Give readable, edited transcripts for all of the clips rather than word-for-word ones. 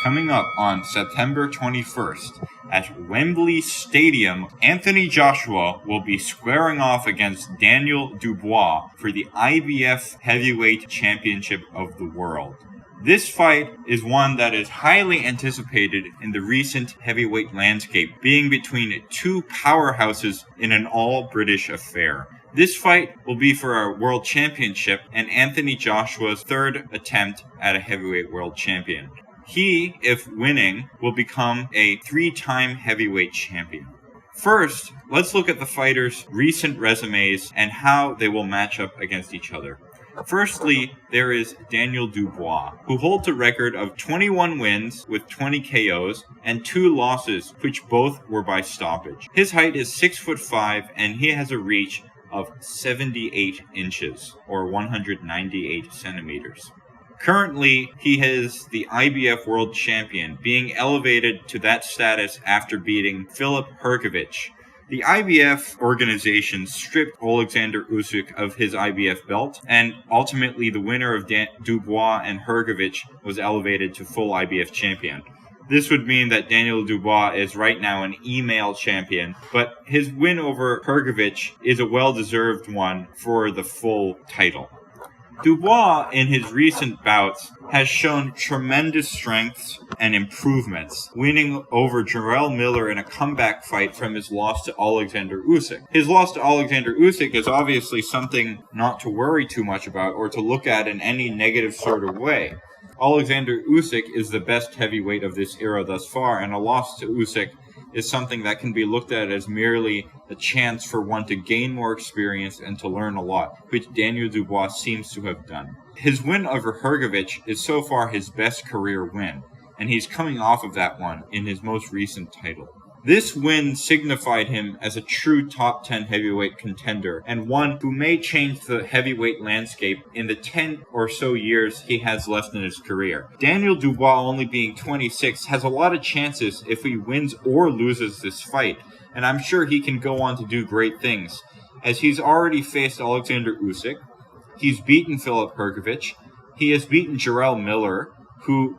Coming up on September 21st at Wembley Stadium, Anthony Joshua will be squaring off against Daniel Dubois for the IBF Heavyweight Championship of the World. This fight is one that is highly anticipated in the recent heavyweight landscape, being between two powerhouses in an all-British affair. This fight will be for a world championship and Anthony Joshua's third attempt at a heavyweight world champion. He, if winning, will become a three-time heavyweight champion. First, let's look at the fighters' recent resumes and how they will match up against each other. Firstly, there is Daniel Dubois, who holds a record of 21 wins with 20 KOs and 2 losses, which both were by stoppage. His height is 6'5", and he has a reach of 78 inches, or 198 centimeters. Currently, he is the IBF World Champion, being elevated to that status after beating Filip Hrgovic. The IBF organization stripped Alexander Usyk of his IBF belt, and ultimately the winner of Dubois and Hrgovic was elevated to full IBF champion. This would mean that Daniel Dubois is right now an email champion, but his win over Hrgovic is a well-deserved one for the full title. Dubois, in his recent bouts, has shown tremendous strengths and improvements, winning over Jarrell Miller in a comeback fight from his loss to Alexander Usyk. His loss to Alexander Usyk is obviously something not to worry too much about or to look at in any negative sort of way. Alexander Usyk is the best heavyweight of this era thus far, and a loss to Usyk is something that can be looked at as merely a chance for one to gain more experience and to learn a lot, which Daniel Dubois seems to have done. His win over Hrgovic is so far his best career win, and he's coming off of that one in his most recent title. This win signified him as a true top 10 heavyweight contender, and one who may change the heavyweight landscape in the 10 or so years he has left in his career. Daniel Dubois, only being 26, has a lot of chances if he wins or loses this fight, and I'm sure he can go on to do great things, as he's already faced Alexander Usyk, he's beaten Filip Hrgovic, he has beaten Jarrell Miller, who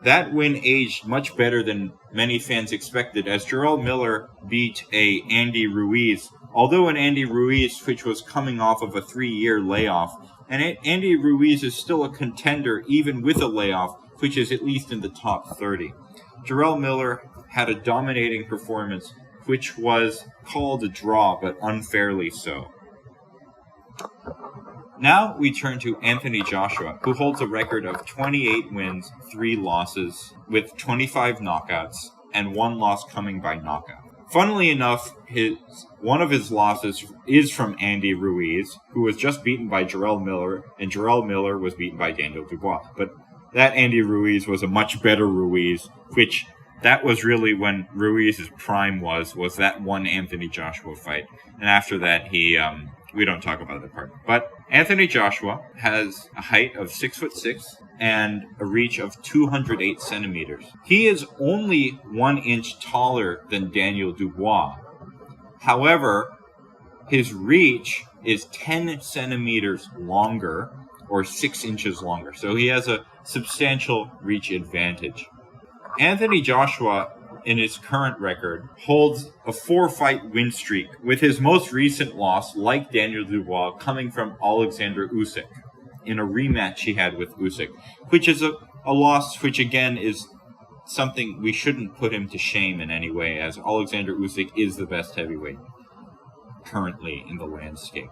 that win aged much better than many fans expected, as Jarrell Miller beat a Andy Ruiz, although an Andy Ruiz which was coming off of a 3-year layoff. And Andy Ruiz is still a contender even with a layoff, which is at least in the top 30. Jarrell Miller had a dominating performance, which was called a draw, but unfairly so. Now we turn to Anthony Joshua, who holds a record of 28 wins, 3 losses, with 25 knockouts, and 1 loss coming by knockout. Funnily enough, one of his losses is from Andy Ruiz, who was just beaten by Jarrell Miller, and Jarrell Miller was beaten by Daniel Dubois. But that Andy Ruiz was a much better Ruiz, which that was really when Ruiz's prime was that one Anthony Joshua fight. And after that, we don't talk about that part. But Anthony Joshua has a height of 6'6" and a reach of 208 centimeters. He is only 1 inch taller than Daniel Dubois. However, his reach is 10 centimeters longer, or 6 inches longer. So he has a substantial reach advantage. Anthony Joshua, in his current record, holds a 4-fight win streak, with his most recent loss, like Daniel Dubois, coming from Alexander Usyk in a rematch he had with Usyk, which is a loss which, again, is something we shouldn't put him to shame in any way, as Alexander Usyk is the best heavyweight currently in the landscape.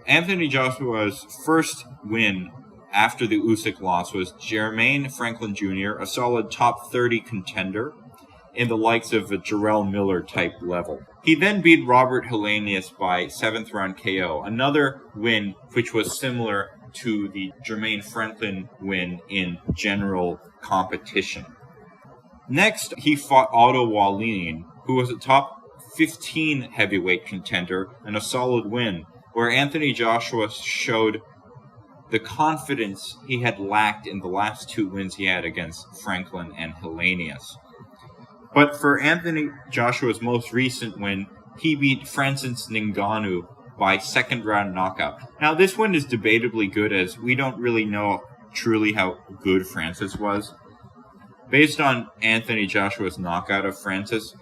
Anthony Joshua's first win after the Usyk loss was Jermaine Franklin Jr., a solid top 30 contender in the likes of a Jarrell Miller type level. He then beat Robert Helenius by 7th round KO, another win which was similar to the Jermaine Franklin win in general competition. Next, he fought Otto Wallin, who was a top 15 heavyweight contender and a solid win, where Anthony Joshua showed the confidence he had lacked in the last 2 wins he had against Franklin and Helenius. But for Anthony Joshua's most recent win, he beat Francis Ngannou by 2nd round knockout. Now, this win is debatably good, as we don't really know truly how good Francis was. Based on Anthony Joshua's knockout of Francis,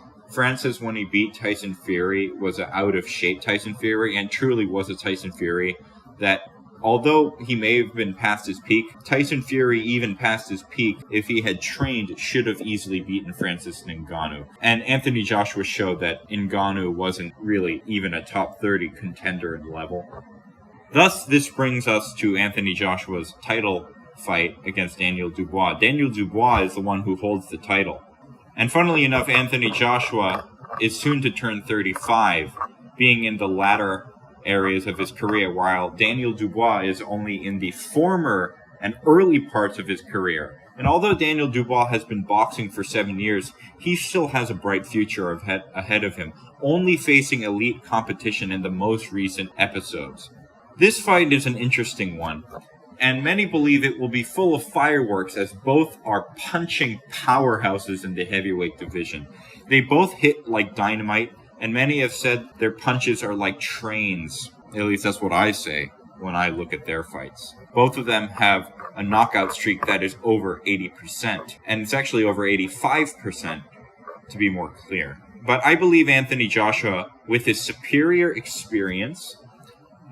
when he beat Tyson Fury, was an out-of-shape Tyson Fury, and truly was a Tyson Fury that, although he may have been past his peak, Tyson Fury, even past his peak, if he had trained, should have easily beaten Francis Ngannou. And Anthony Joshua showed that Ngannou wasn't really even a top 30 contender in level. Thus, this brings us to Anthony Joshua's title fight against Daniel Dubois. Daniel Dubois is the one who holds the title. And funnily enough, Anthony Joshua is soon to turn 35, being in the latter areas of his career, while Daniel Dubois is only in the former and early parts of his career. And although Daniel Dubois has been boxing for 7 years, he still has a bright future ahead of him, only facing elite competition in the most recent episodes. This fight is an interesting one, and many believe it will be full of fireworks as both are punching powerhouses in the heavyweight division. They both hit like dynamite, and many have said their punches are like trains. At least that's what I say when I look at their fights. Both of them have a knockout streak that is over 80%, and it's actually over 85% to be more clear. But I believe Anthony Joshua, with his superior experience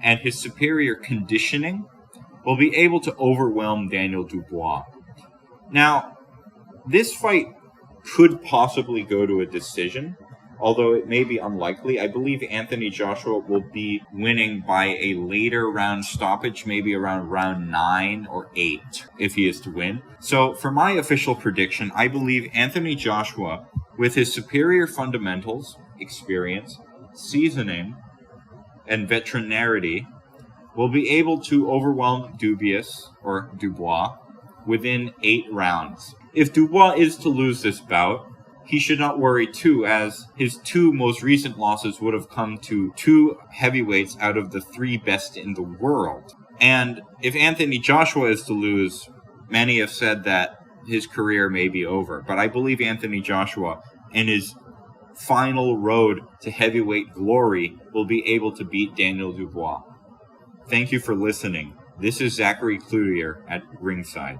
and his superior conditioning, will be able to overwhelm Daniel Dubois. Now, this fight could possibly go to a decision, although it may be unlikely. I believe Anthony Joshua will be winning by a later round stoppage, maybe around round 9 or 8, if he is to win. So, for my official prediction, I believe Anthony Joshua, with his superior fundamentals, experience, seasoning, and veterinarity, will be able to overwhelm Dubois within 8 rounds. If Dubois is to lose this bout, he should not worry too, as his 2 most recent losses would have come to 2 heavyweights out of the 3 best in the world. And if Anthony Joshua is to lose, many have said that his career may be over. But I believe Anthony Joshua, in his final road to heavyweight glory, will be able to beat Daniel Dubois. Thank you for listening. This is Zachary Cloutier at Ringside.